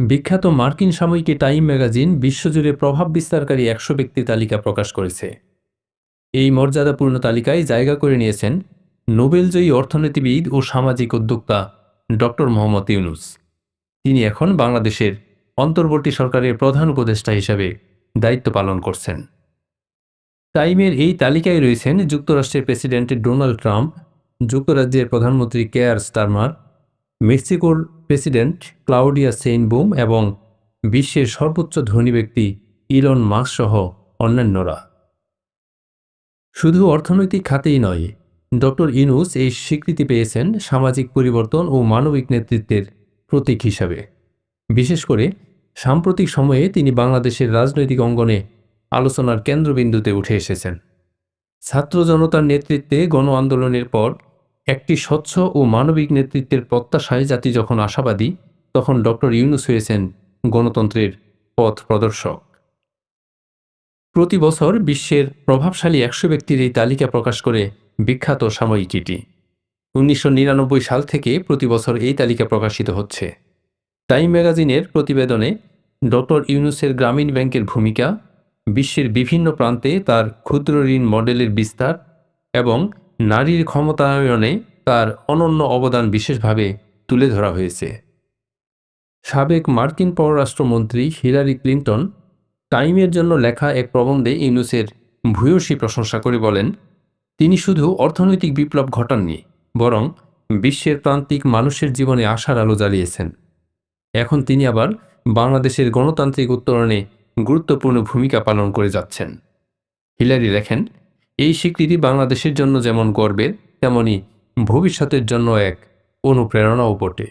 বিখ্যাত মার্কিন সাময়িকী টাইম ম্যাগাজিন বিশ্বজুড়ে প্রভাব বিস্তারকারী ১০০ ব্যক্তির তালিকা প্রকাশ করেছে। এই মর্যাদাপূর্ণ তালিকায় জায়গা করে নিয়েছেন নোবেলজয়ী অর্থনীতিবিদ ও সামাজিক উদ্যোক্তা ডক্টর মোহাম্মদ ইউনূস। তিনি এখন বাংলাদেশের অন্তর্বর্তী সরকারের প্রধান উপদেষ্টা হিসেবে দায়িত্ব পালন করছেন। টাইমের এই তালিকায় রয়েছেন যুক্তরাষ্ট্রের প্রেসিডেন্ট ডোনাল্ড ট্রাম্প, যুক্তরাজ্যের প্রধানমন্ত্রী কেয়ার স্টারমার, মেক্সিকোর প্রেসিডেন্ট ক্লাউডিয়া সেইনবুম এবং বিশ্বের সর্বোচ্চ ধনী ব্যক্তি ইলন মাস্ক সহ অন্যান্যরা। শুধু অর্থনৈতিক খাতেই নয়, ডক্টর ইউনূস এই স্বীকৃতি পেয়েছেন সামাজিক পরিবর্তন ও মানবিক নেতৃত্বের প্রতীক হিসাবে। বিশেষ করে সাম্প্রতিক সময়ে তিনি বাংলাদেশের রাজনৈতিক অঙ্গনে আলোচনার কেন্দ্রবিন্দুতে উঠে এসেছেন। ছাত্র জনতার নেতৃত্বে গণ আন্দোলনের পর একটি স্বচ্ছ ও মানবিক নেতৃত্বের প্রত্যাশায় জাতি যখন আশাবাদী, তখন ডক্টর ইউনূস হয়েছেন গণতন্ত্রের পথ প্রদর্শক। প্রতি বছর বিশ্বের প্রভাবশালী ১০০ ব্যক্তির এই তালিকা প্রকাশ করে বিখ্যাত সাময়িকীটি। ১৯৯৯ সাল থেকে প্রতি বছর এই তালিকা প্রকাশিত হচ্ছে। টাইম ম্যাগাজিনের প্রতিবেদনে ডক্টর ইউনূসের গ্রামীণ ব্যাংকের ভূমিকা, বিশ্বের বিভিন্ন প্রান্তে তার ক্ষুদ্র ঋণ মডেলের বিস্তার এবং নারীর ক্ষমতায়নে তার অনন্য অবদান বিশেষভাবে তুলে ধরা হয়েছে। সাবেক মার্কিন পররাষ্ট্রমন্ত্রী হিলারি ক্লিন্টন টাইমের জন্য লেখা এক প্রবন্ধে ইউনূসের ভূয়সী প্রশংসা করে বলেন, তিনি শুধু অর্থনৈতিক বিপ্লব ঘটাননি, বরং বিশ্বের প্রান্তিক মানুষের জীবনে আশার আলো জ্বালিয়েছেন। এখন তিনি আবার বাংলাদেশের গণতান্ত্রিক উত্তরণে গুরুত্বপূর্ণ ভূমিকা পালন করে যাচ্ছেন। হিলারি লেখেন, এই স্বীকৃতি বাংলাদেশের জন্য যেমন গর্বের, তেমনি ভবিষ্যতের জন্য এক অনুপ্রেরণাও বটে।